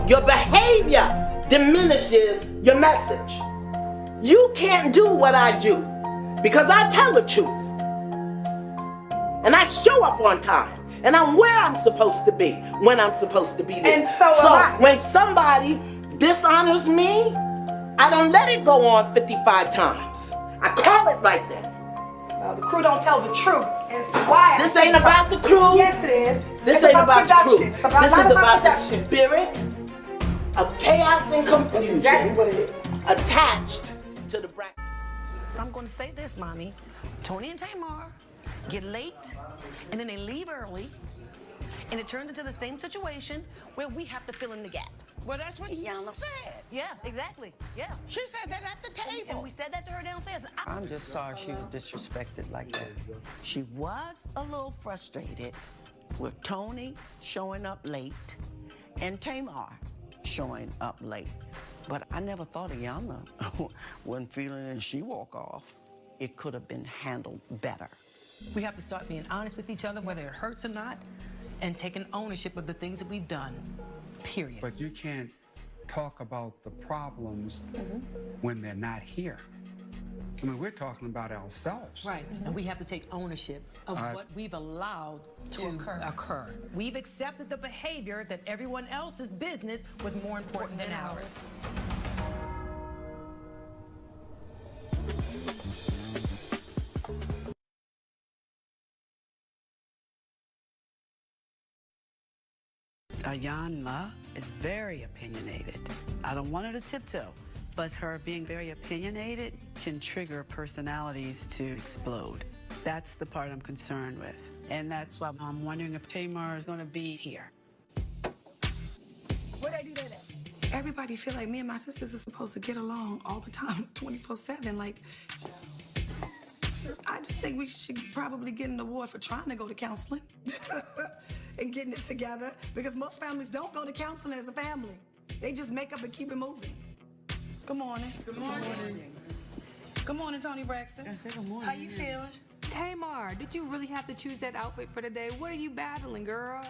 Your behavior diminishes your message. You can't do what I do because I tell the truth. And I show up on time. And I'm where I'm supposed to be when I'm supposed to be there. And so am I. When somebody dishonors me, I don't let it go on 55 times. I call it right then. Well, the crew don't tell the truth as to why. This ain't about the crew. Yes, it is. This ain't about the crew. This is about the spirit of chaos and confusion. That's exactly what it is. Attached to the Braxton. I'm going to say this, Mommy. Tony and Tamar get late, and then they leave early, and it turns into the same situation where we have to fill in the gap. Well, that's what Iyanla said. Yes, exactly. Yeah. She said that at the table. And we said that to her downstairs. I'm just sorry she was disrespected like that. She was a little frustrated with Tony showing up late and Tamar showing up late. But I never thought Iyanla wasn't feeling it and she walk off. It could have been handled better. We have to start being honest with each other, whether it hurts or not, and taking ownership of the things that we've done, period. But you can't talk about the problems when they're not here. I mean, we're talking about ourselves. Right, and we have to take ownership of what we've allowed to occur. We've accepted the behavior that everyone else's business was more important than ours. Iyanla is very opinionated. I don't want her to tiptoe, but her being very opinionated can trigger personalities to explode. That's the part I'm concerned with. And that's why I'm wondering if Tamar is going to be here. Where'd I do that at? Everybody feel like me and my sisters are supposed to get along all the time, 24/7. Like, I just think we should probably get an award for trying to go to counseling and getting it together, because most families don't go to counseling as a family. They just make up and keep it moving. Good morning. Good morning. Good morning, Tony Braxton. I said good morning. How you feeling? Tamar, did you really have to choose that outfit for the day? What are you battling, girl?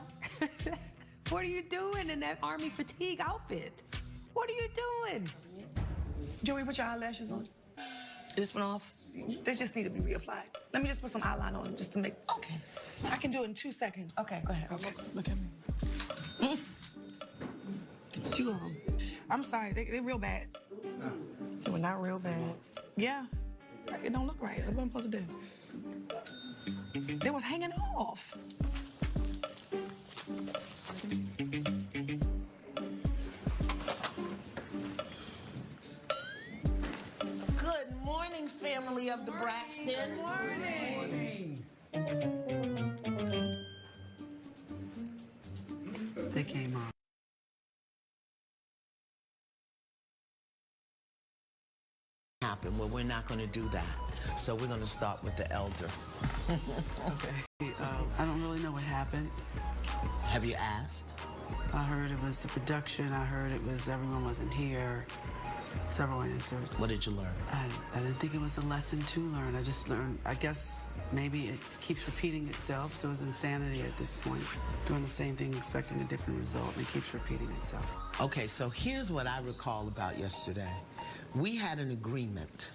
What are you doing in that army fatigue outfit? What are you doing? Joey, put your eyelashes on. This one off? They just need to be reapplied. Let me just put some eyeliner on them just to make. Okay. I can do it in 2 seconds. Okay, go ahead. Okay, look at me. It's 2 of them. I'm sorry, they're real bad. They were not real bad. Yeah, it don't look right. What am I supposed to do? They was hanging off. Good morning, family of the Braxton. Good morning. They came on. Happen. Well, we're not going to do that. So we're going to start with the elder. Okay. I don't really know what happened. Have you asked? I heard it was the production. I heard it was everyone wasn't here. Several answers. What did you learn? I didn't think it was a lesson to learn. I just learned, I guess maybe it keeps repeating itself, so it's insanity at this point. Doing the same thing, expecting a different result, and it keeps repeating itself. Okay, so here's what I recall about yesterday. We had an agreement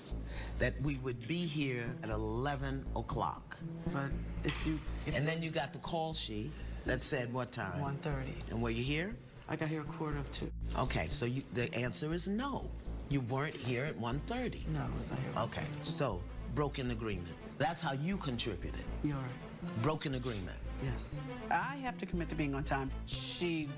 that we would be here at 11 o'clock. But And then you got the call sheet that said what time? 1:30. And were you here? I got here 1:45. Okay, so the answer is no. You weren't here at 1:30. No, I was not here. Okay, so broken agreement. That's how you contributed. You're right. Broken agreement. Yes. I have to commit to being on time. She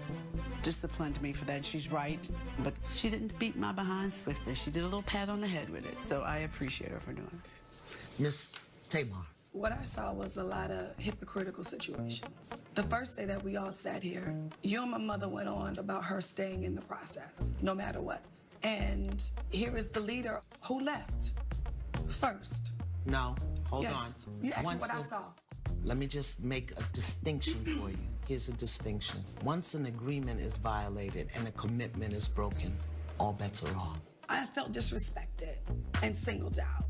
disciplined me for that. She's right. But she didn't beat my behind swiftly. She did a little pat on the head with it. So I appreciate her for doing it. Miss Tamar. What I saw was a lot of hypocritical situations. The first day that we all sat here, you and my mother went on about her staying in the process, no matter what. And here is the leader who left first. No, hold Yes. on. You asked me Once what I a- saw. Let me just make a distinction for you. Here's a distinction. Once an agreement is violated and a commitment is broken, all bets are off. I felt disrespected and singled out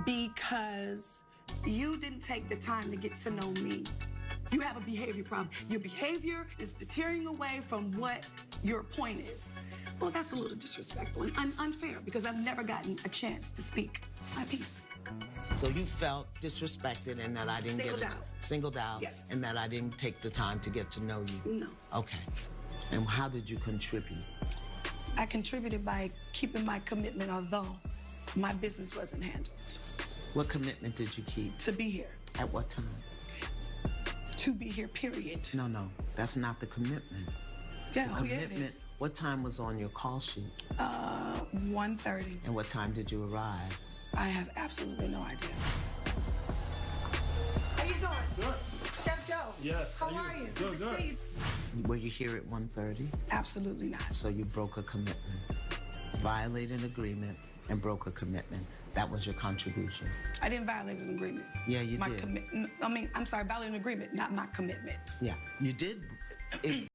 because you didn't take the time to get to know me You have a behavior problem. Your behavior is deterring away from what your point is. Well, that's a little disrespectful and unfair because I've never gotten a chance to speak my piece. So you felt disrespected and that I didn't singled out, yes, and that I didn't take the time to get to know you? No. Okay. And how did you contribute? I contributed by keeping my commitment, although my business wasn't handled. What commitment did you keep? To be here. At what time? To be here, period. No, that's not the commitment. Yeah, the commitment, yeah, it is. What time was on your call sheet? 1:30. And what time did you arrive? I have absolutely no idea. How you doing? Good. Chef Joe. Yes. How are you? Good, to good. see you. Were you here at 1:30? Absolutely not. So you broke a commitment, violated an agreement, and broke a commitment. That was your contribution. I didn't violate an agreement. Yeah, you my did. I'm sorry, violate an agreement, not my commitment. Yeah, you did.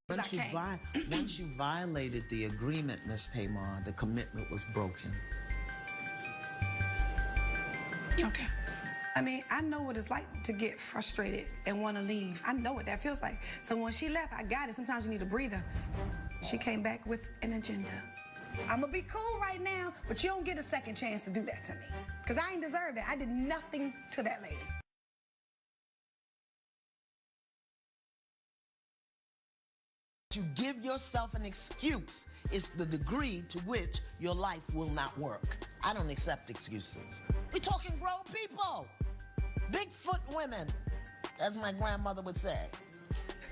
Once you violated the agreement, Miss Tamar, the commitment was broken. Okay. I mean, I know what it's like to get frustrated and want to leave. I know what that feels like. So when she left, I got it. Sometimes you need a breather. She came back with an agenda. I'm gonna be cool right now, but you don't get a second chance to do that to me. Because I ain't deserve it. I did nothing to that lady. You give yourself an excuse. It's the degree to which your life will not work. I don't accept excuses. We're talking grown people. Bigfoot women, as my grandmother would say.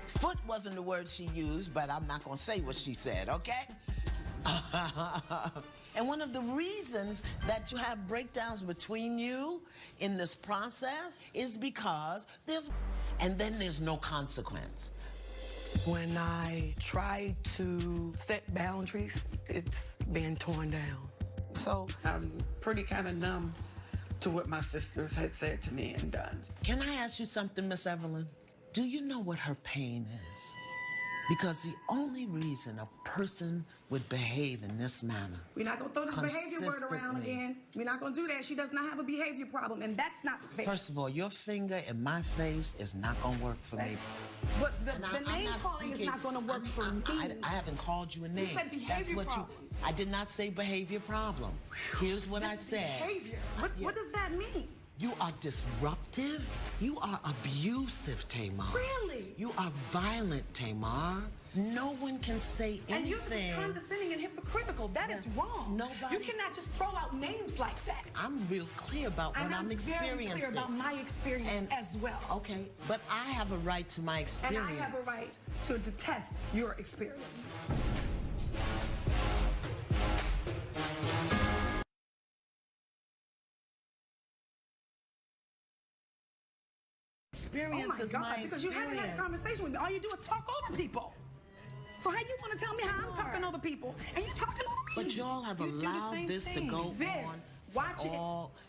Foot wasn't the word she used, but I'm not gonna say what she said, okay? And one of the reasons that you have breakdowns between you in this process is because there's no consequence. When I try to set boundaries, it's being torn down. So I'm pretty kind of numb to what my sisters had said to me and done. Can I ask you something, Miss Evelyn? Do you know what her pain is? Because the only reason a person would behave in this manner, We're not gonna throw this behavior word around again. We're not gonna do that. She does not have a behavior problem, and that's not fair. First of all, your finger in my face is not gonna work for me. But the name calling is not gonna work for me. I haven't called you a name. You said behavior problem. I did not say behavior problem. Here's what I said. Behavior. What does that mean? You are disruptive. You are abusive, Tamar. Really? You are violent, Tamar. No one can say anything. And you're just condescending and hypocritical. That is wrong. Nobody. You cannot just throw out names like that. I'm real clear about what I'm experiencing. I'm very clear about my experience as well. Okay, but I have a right to my experience. And I have a right to detest your experience. Experience is my experience. Because you haven't had a conversation with me. All you do is talk over people. So how you want to tell me how I'm talking to other people and you talking over me? But y'all have allowed this to go on. Watch it.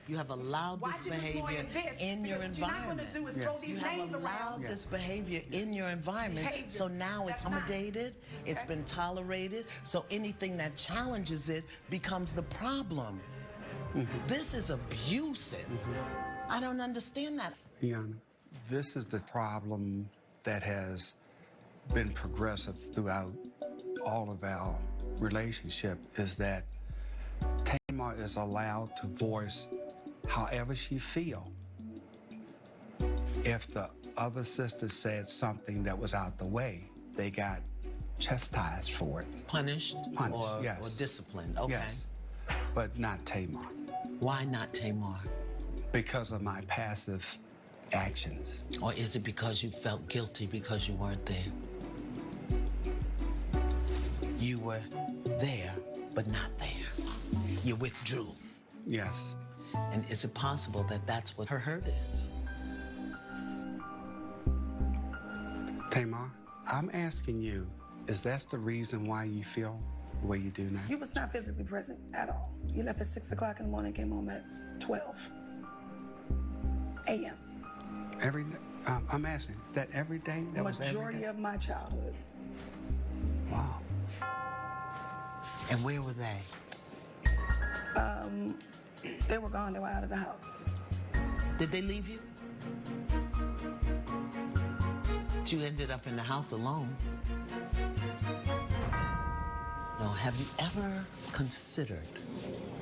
You have allowed this behavior in your environment. What you're not going to do is throw these names around. You have allowed this behavior in your environment. So now it's accommodated, it's been tolerated, so anything that challenges it becomes the problem. This is abusive. I don't understand that. Iyanla, this is the problem that has been progressive throughout all of our relationship, is that Tamar is allowed to voice however she feels. If the other sister said something that was out the way, they got chastised for it. Punished, yes. Or disciplined, okay. Yes, but not Tamar. Why not Tamar? Because of my passive actions. Or is it because you felt guilty because you weren't there? You were there, but not there. You withdrew. Yes. And is it possible that that's what her hurt is? Tamar, I'm asking you, is that the reason why you feel the way you do now? You was not physically present at all. You left at 6 o'clock in the morning, came home at 12 a.m. Every day? I'm asking, that every day? That was every Majority day? of my childhood. Wow. And where were they? They were gone. They were out of the house. Did they leave you? But you ended up in the house alone. Now, have you ever considered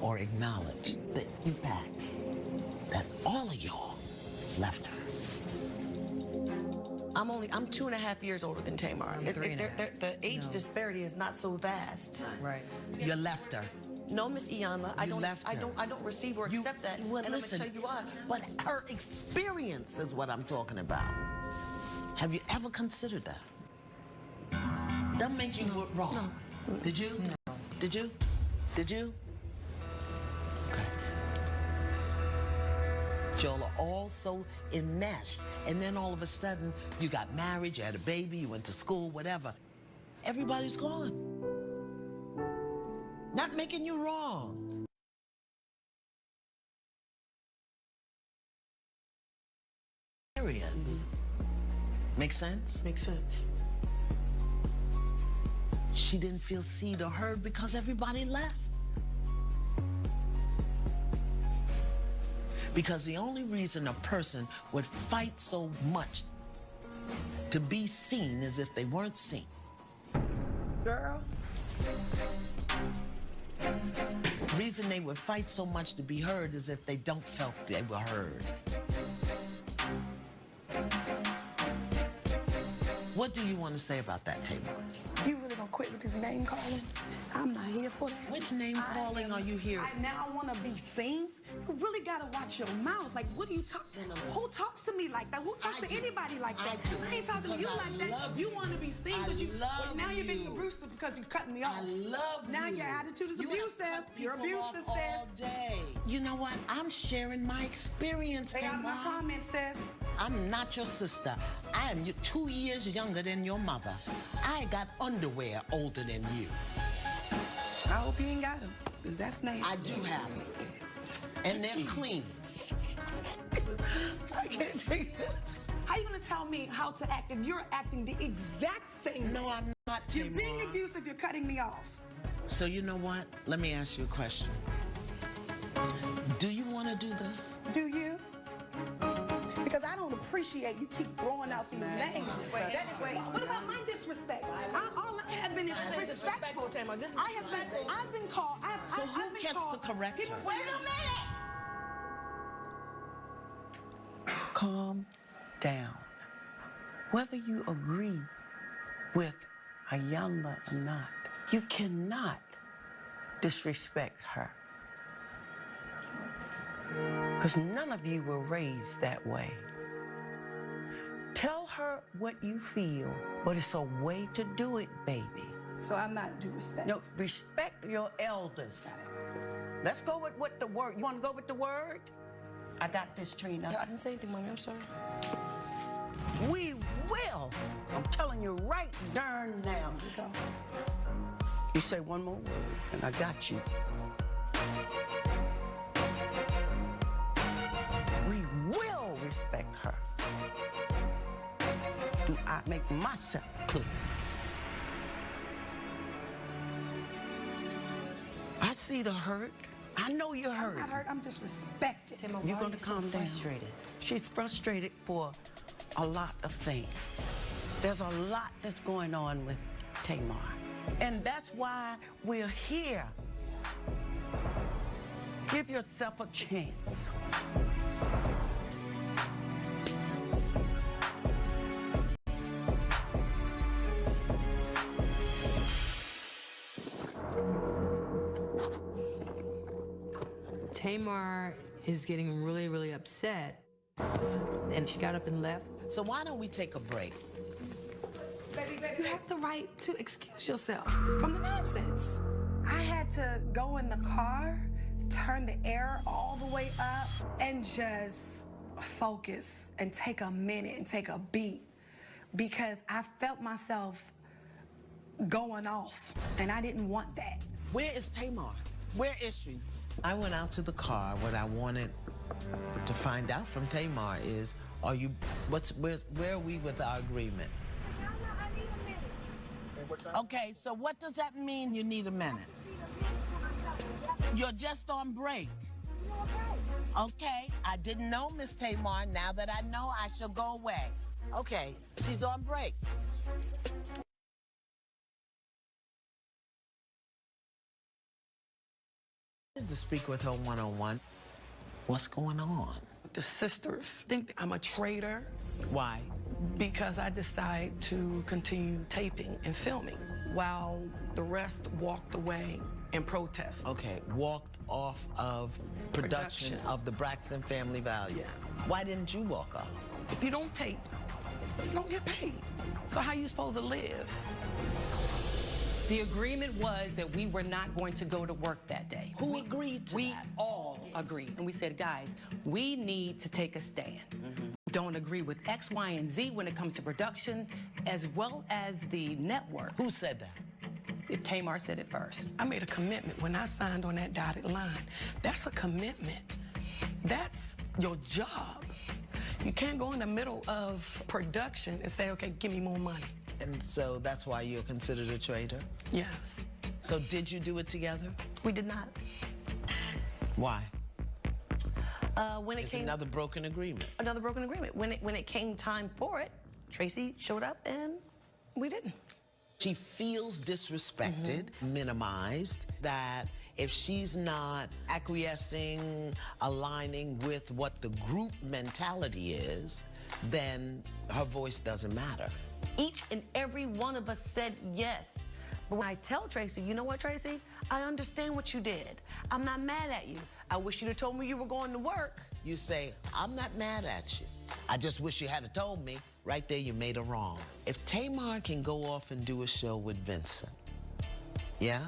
or acknowledged the impact that all of y'all left her? I'm 2.5 years older than Tamar. The age disparity is not so vast. Right. You left her. No, Miss Iyanla, I don't receive or accept that. Well, and listen, I'm gonna tell you why. but her experience is what I'm talking about. Have you ever considered that? That makes you wrong. No. Did you? No. Did you? Did you? Okay. Y'all are all so enmeshed, and then all of a sudden, you got married, you had a baby, you went to school, whatever. Everybody's gone. Not making you wrong. Period. Make sense? Makes sense. She didn't feel seen or heard because everybody left. Because the only reason a person would fight so much to be seen is if they weren't seen. Girl. The reason they would fight so much to be heard is if they don't felt they were heard. What do you want to say about that, Tamar? You really gonna quit with this name calling? I'm not here for that. Which name calling are you here? Now I wanna be seen. You really gotta watch your mouth. Like, what are you talking? Who talks to me like that? Who talks to anybody like that? I ain't talking to you like that. You wanna be seen, but now you're being abusive because you're cutting me off. I love you. Now your attitude is abusive. You're abusive, sis. All day. You know what? I'm sharing my experience, Stay out of my comments, sis. I'm not your sister. I am 2 years younger than your mother. I got underwear older than you. I hope you ain't got them, because that's nasty. I do have them. And they're clean. I can't take this. How you gonna tell me how to act if you're acting the exact same? No, I'm not, You're Tamar. being abusive, you're cutting me off. So you know what? Let me ask you a question. Do you want to do this? Do you? Because I don't appreciate you keep throwing out these names. What about my disrespect? All I have been is disrespectful. I've been called. So who gets to correct her? Wait a minute. Calm down. Whether you agree with Iyanla or not, you cannot disrespect her. Because none of you were raised that way. Tell her what you feel, but it's a way to do it, baby. So I'm not due respect. No, respect your elders. Let's go with what the word. You want to go with the word? I got this, Trina. I didn't say anything, Mommy. I'm sorry. We will. I'm telling you right darn now. You say one more word, and I got you. We will respect her. Do I make myself clear? I see the hurt. I know you're hurt. I'm not hurt. I'm disrespected. You're going to calm down. She's frustrated for a lot of things. There's a lot that's going on with Tamar. And that's why we're here. Give yourself a chance. Tamar is getting really, really upset. And she got up and left. So why don't we take a break? You have the right to excuse yourself from the nonsense. I had to go in the car, turn the air all the way up, and just focus and take a minute and take a beat because I felt myself going off, and I didn't want that. Where is Tamar? Where is she? I went out to the car. What I wanted to find out from Tamar is, where are we with our agreement? Okay, so what does that mean you need a minute? You're just on break. Okay, I didn't know, Miss Tamar. Now that I know, I shall go away. Okay, she's on break. To speak with her one-on-one. What's going on? The sisters think I'm a traitor. Why? Because I decide to continue taping and filming while the rest walked away in protest. Okay, walked off of production of the Braxton Family Value. Yeah. Why didn't you walk off? If you don't tape, you don't get paid. So how you supposed to live? The agreement was that we were not going to go to work that day. Who agreed to we that? We all agreed. And we said, guys, we need to take a stand. Don't agree with X, Y, and Z when it comes to production, as well as the network. Who said that? Tamar said it first. I made a commitment when I signed on that dotted line. That's a commitment. That's your job. You can't go in the middle of production and say, okay, give me more money. And so that's why you're considered a traitor? Yes. So did you do it together? We did not. Why? When it It's came another broken agreement. Another broken agreement. When it came time for it, Tracy showed up and we didn't. She feels disrespected, minimized, that if she's not acquiescing, aligning with what the group mentality is, then her voice doesn't matter. Each and every one of us said yes. But when I tell Tracy, you know what, Tracy? I understand what you did. I'm not mad at you. I wish you'd have told me you were going to work. You say, I'm not mad at you. I just wish you had told me. Right there, you made her wrong. If Tamar can go off and do a show with Vincent, yeah?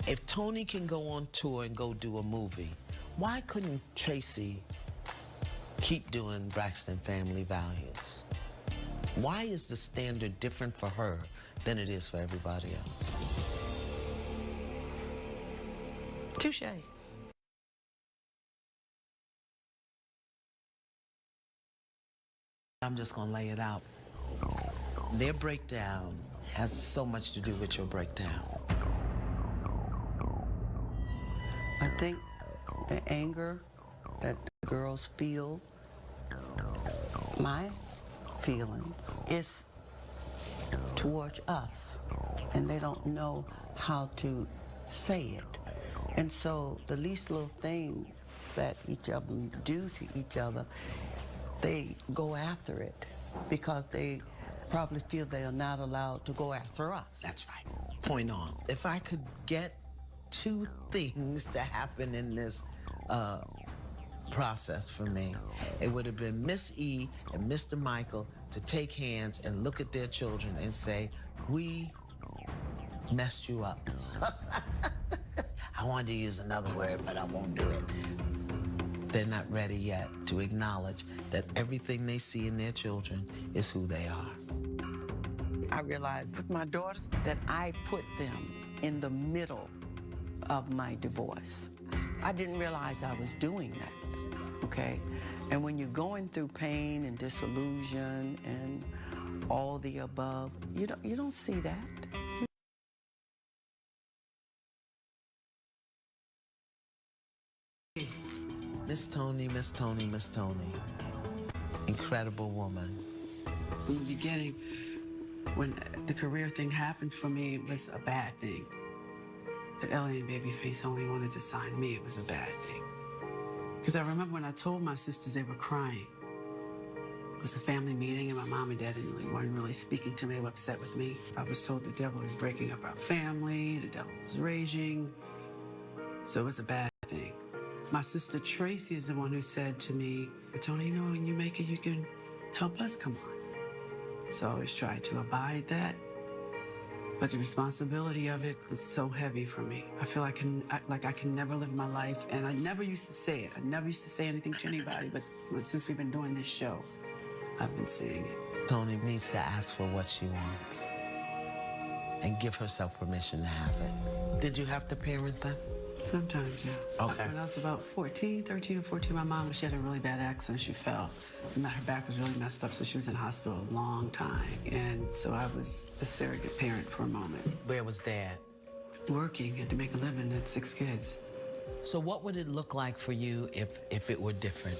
If Tony can go on tour and go do a movie, why couldn't Tracy keep doing Braxton Family Values? Why is the standard different for her than it is for everybody else? Touche. I'm just gonna lay it out. Their breakdown has so much to do with your breakdown. I think the anger that the girls feel, my feelings, is towards us, and they don't know how to say it. And so the least little thing that each of them do to each other, they go after it because they probably feel they are not allowed to go after us. That's right. Point on. If I could get two things to happen in this process for me, it would have been Miss E and Mr. Michael to take hands and look at their children and say, we messed you up. I wanted to use another word, but I won't do it. They're not ready yet to acknowledge that everything they see in their children is who they are. I realized with my daughters that I put them in the middle of my divorce. I didn't realize I was doing that, okay? And when you're going through pain and disillusion and all the above, you don't see that. Miss Tony, Miss Tony, Miss Tony. Incredible woman. In the beginning, when the career thing happened for me, it was a bad thing. That Ellie and Babyface only wanted to sign me, it was a bad thing. Because I remember when I told my sisters, they were crying. It was a family meeting, and my mom and dad weren't really speaking to me. They were upset with me. I was told the devil was breaking up our family, the devil was raging. So it was a bad thing. My sister Tracy is the one who said to me, Tony, you know, when you make it, you can help us come on. So I always tried to abide that. But the responsibility of it is so heavy for me. I feel I can never live my life, and I never used to say it. I never used to say anything to anybody, but since we've been doing this show, I've been saying it. Tony needs to ask for what she wants and give herself permission to have it. Did you have to parent them? Sometimes, yeah. Okay. When I was about 13 or 14, my mom, she had a really bad accident. She fell. And her back was really messed up, so she was in hospital a long time. And so I was a surrogate parent for a moment. Where was Dad? Working, had to make a living, had 6 kids. So what would it look like for you if it were different?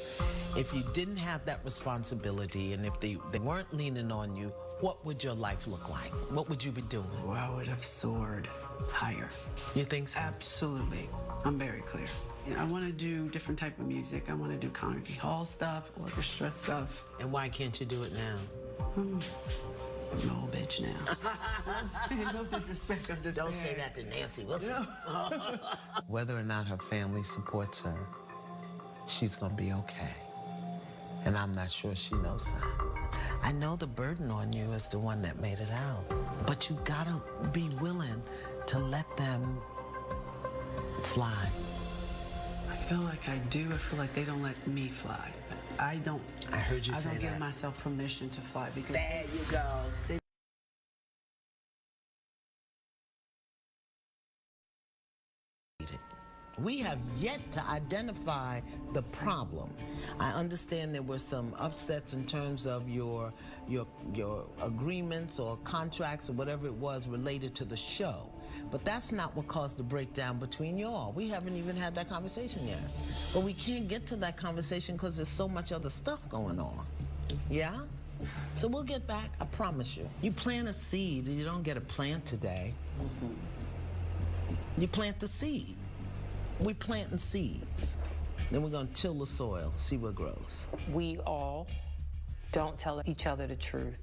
If you didn't have that responsibility and if they weren't leaning on you, what would your life look like? What would you be doing? Oh, I would have soared higher. You think so? Absolutely. I'm very clear. I want to do different type of music. I want to do Carnegie Hall stuff, orchestra stuff. And why can't you do it now? I'm an old bitch now. No disrespect, I'm just Don't saying. say that to Nancy Wilson. Whether or not her family supports her, she's gonna be okay. And I'm not sure she knows that. I know the burden on you is the one that made it out, but you gotta be willing to let them fly. I feel like I do. I feel like they don't let me fly. I don't. I heard you say I don't give that. myself permission to fly because There you go. We have yet to identify the problem. I understand there were some upsets in terms of your agreements or contracts or whatever it was related to the show. But that's not what caused the breakdown between y'all. We haven't even had that conversation yet. But we can't get to that conversation because there's so much other stuff going on. Yeah? So we'll get back, I promise you. You plant a seed, you don't get a plant today. You plant the seed. We planting seeds. Then we're gonna till the soil, see what grows. We all don't tell each other the truth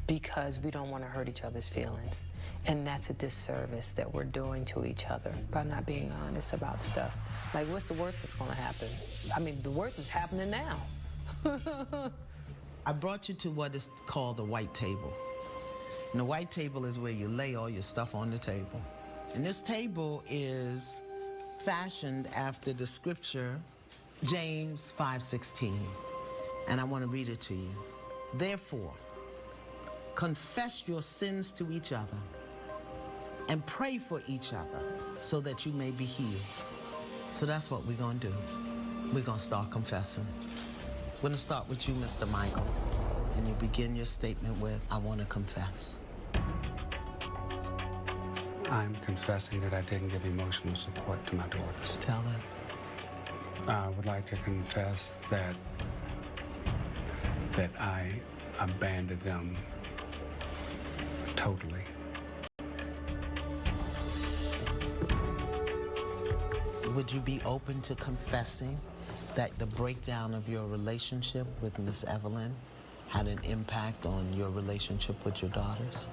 because we don't want to hurt each other's feelings. And that's a disservice that we're doing to each other by not being honest about stuff. Like, what's the worst that's gonna happen? I mean, the worst is happening now. I brought you to what is called the white table. And the white table is where you lay all your stuff on the table. And this table is fashioned after the scripture, James 5:16. And I want to read it to you. Therefore, confess your sins to each other and pray for each other so that you may be healed. So that's what we're going to do. We're going to start confessing. We're going to start with you, Mr. Michael. And you begin your statement with, I want to confess. I'm confessing that I didn't give emotional support to my daughters. Tell them. I would like to confess that I abandoned them totally. Would you be open to confessing that the breakdown of your relationship with Miss Evelyn had an impact on your relationship with your daughters?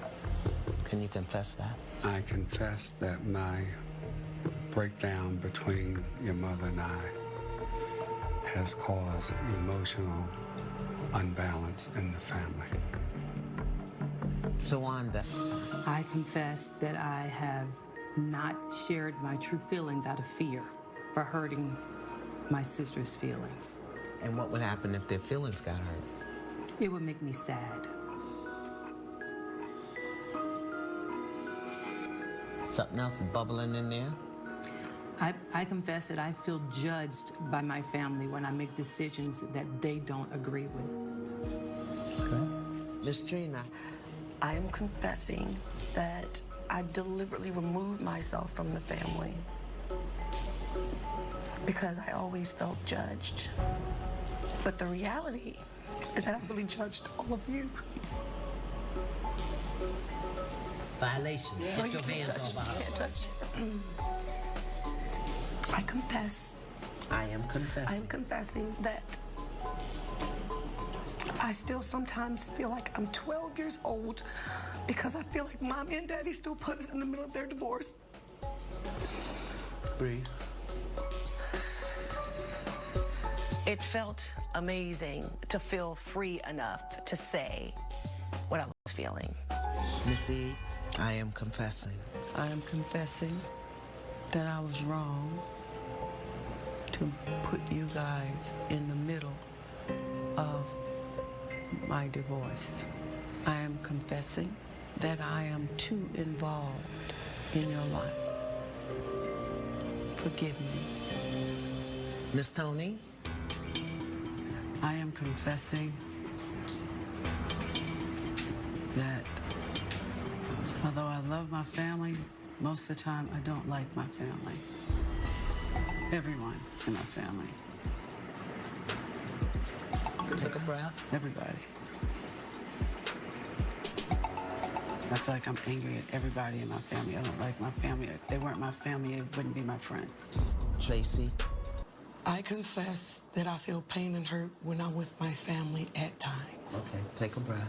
Can you confess that? I confess that my breakdown between your mother and I has caused emotional unbalance in the family. Tawanda. I confess that I have not shared my true feelings out of fear for hurting my sister's feelings. And what would happen if their feelings got hurt? It would make me sad. Something else is bubbling in there? I confess that I feel judged by my family when I make decisions that they don't agree with. Okay. Miss Trina. I am confessing that I deliberately removed myself from the family because I always felt judged. But the reality is that I really judged all of you. Violation. Get your hands off You can't touch. I confess. I am confessing. I am confessing that I still sometimes feel like I'm 12 years old because I feel like Mommy and Daddy still put us in the middle of their divorce. Bree. It felt amazing to feel free enough to say what I was feeling. Missy, I am confessing. I am confessing that I was wrong to put you guys in the middle of my divorce. I am confessing that I am too involved in your life. Forgive me. Miss Tony? I am confessing that although I love my family, most of the time I don't like my family. Everyone in our family. Take a breath. Everybody. I feel like I'm angry at everybody in my family. I don't like my family. If they weren't my family, they wouldn't be my friends. Tracy. I confess that I feel pain and hurt when I'm with my family at times. Okay, take a breath.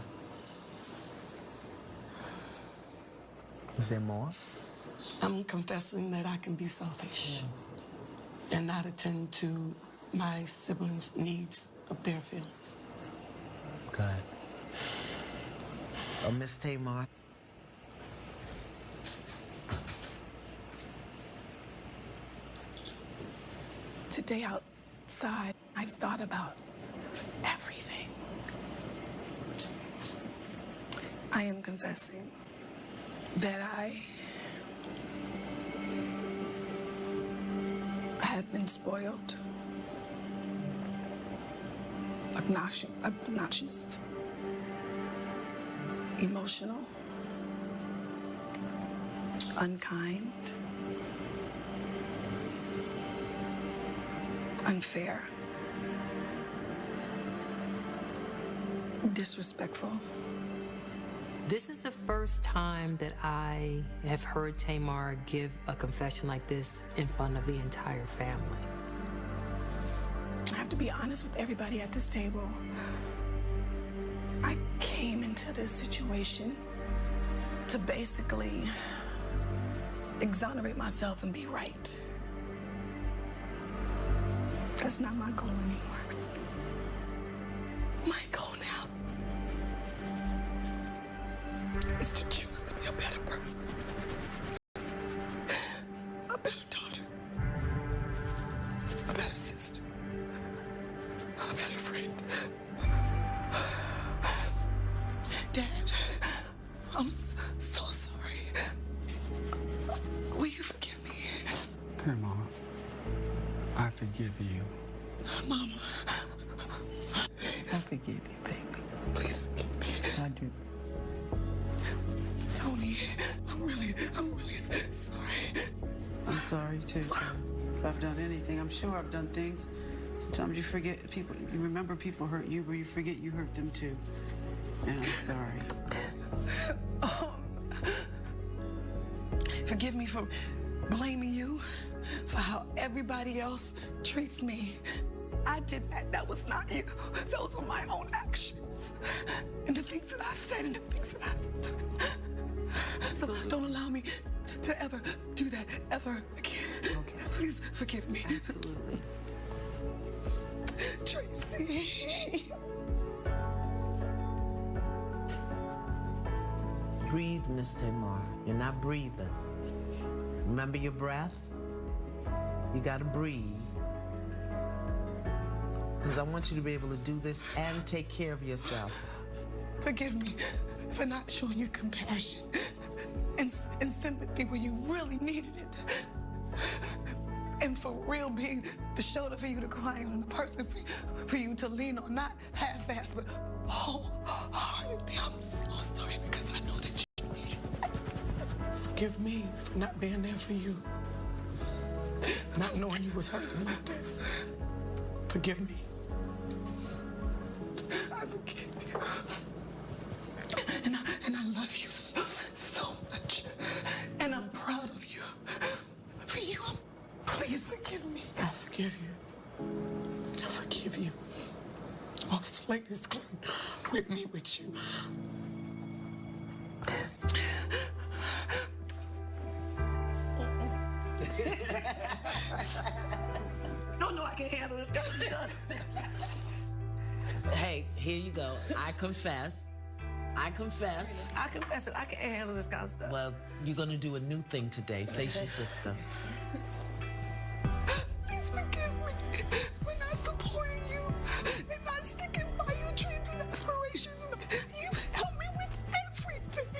Is there more? I'm confessing that I can be selfish and not attend to my siblings' needs of their feelings. Good. Miss Tamar. Today outside, I thought about everything. I am confessing that I have been spoiled, obnoxious, emotional, unkind, unfair, disrespectful. This is the first time that I have heard Tamar give a confession like this in front of the entire family. I have to be honest with everybody at this table. I came into this situation to basically exonerate myself and be right. That's not my goal anymore. My goal now is to choose to be a better person, a better daughter, a better sister, a better friend. Dad, I'm so sorry. Will you forgive me? Tamar, I forgive you. Mama. I forgive you, baby. Please forgive me. I do. Tony, I'm really sorry. I'm sorry too, Tim. If I've done anything, I'm sure I've done things. Sometimes you forget people, you remember people hurt you, but you forget you hurt them too. And I'm sorry. Forgive me for blaming you for how everybody else treats me. I did that. That was not you. Those were my own actions. And the things that I've said and the things that I've done. So don't allow me to ever do that ever again. Okay. Please forgive me. Absolutely. Tracy. Breathe, Miss Tamar. You're not breathing. Remember your breath? You gotta breathe. Because I want you to be able to do this and take care of yourself. Forgive me for not showing you compassion and sympathy when you really needed it. And for real being the shoulder for you to cry on, the person for you to lean on, not half-assed, but wholeheartedly. I'm so sorry because I know that you need it. Forgive me for not being there for you. Not knowing you was hurting like this. Forgive me. I forgive you. And I love you so much. And I'm proud of you. For you, please forgive me. I forgive you. I forgive you. All slate is clean with me, with you. No, I can't handle this kind of stuff. Hey, here you go. I confess. I confess. I confess that I can't handle this kind of stuff. Well, you're gonna do a new thing today. Face your sister. Please forgive me for not supporting you and not sticking by your dreams and aspirations. You've helped me with everything.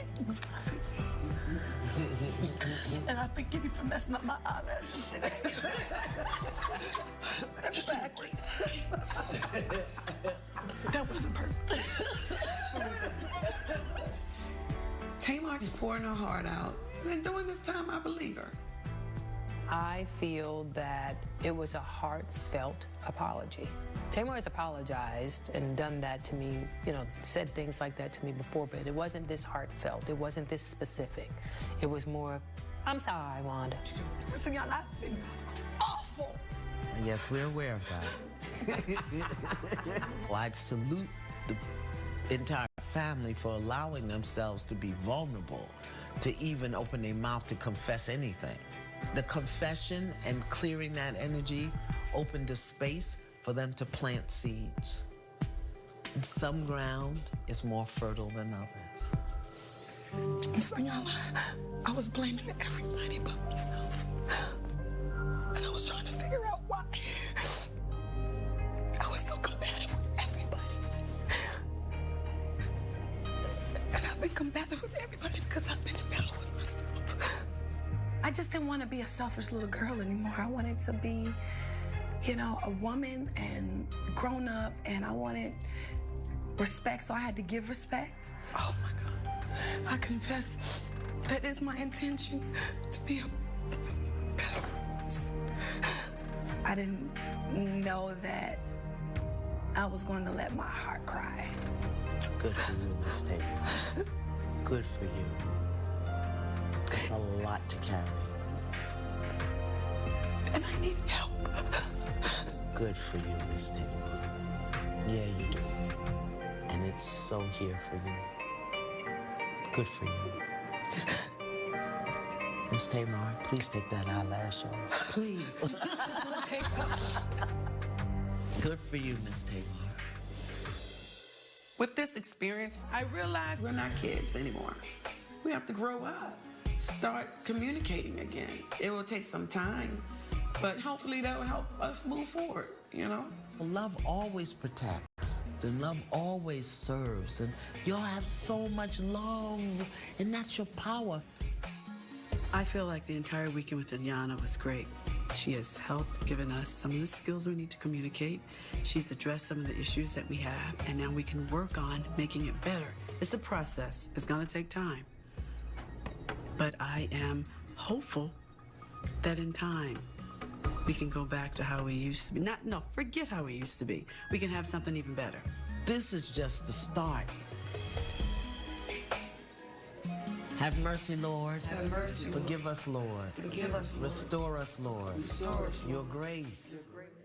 And I forgive you for messing up my eyelashes today. That's backwards. That wasn't perfect. Tamar is pouring her heart out. And during this time, I believe her. I feel that it was a heartfelt apology. Tamar has apologized and done that to me, you know, said things like that to me before, but it wasn't this heartfelt. It wasn't this specific. It was more, I'm sorry, Wanda. Listen, y'all, I've been awful. Yes, we're aware of that. Well, I'd salute the entire family for allowing themselves to be vulnerable, to even open their mouth to confess anything. The confession and clearing that energy opened a space for them to plant seeds. And some ground is more fertile than others. So, Iyanla, I was blaming everybody but myself. And I was trying to figure out why. I was so combative with everybody. And I've been combative with everybody because I've been in battle with myself. I just didn't want to be a selfish little girl anymore. I wanted to be, you know, a woman and grown up, and I wanted respect, so I had to give respect. Oh my God. I confess that is my intention, to be a better person. I didn't know that I was going to let my heart cry. Good for you, Miss Tamar. Good for you. It's a lot to carry. And I need help. Good for you, Miss Tamar. Yeah, you do. And it's so here for you. Good for you. Miss Tamar, please take that eyelash off. Please. Good for you, Miss Tamar. With this experience, I realized we're not kids anymore. We have to grow up, start communicating again. It will take some time, but hopefully that will help us move forward, you know? Love always protects, and love always serves, and y'all have so much love, and that's your power. I feel like the entire weekend with Iyanla was great. She has helped, given us some of the skills we need to communicate. She's addressed some of the issues that we have, and now we can work on making it better. It's a process. It's going to take time. But I am hopeful that in time, we can go back to how we used to be. Forget how we used to be. We can have something even better. This is just the start. Have mercy, Lord. Have mercy, Lord. Forgive us, Lord. Forgive us, Lord. Restore us, Lord. Restore us, Lord. Your grace. Your grace.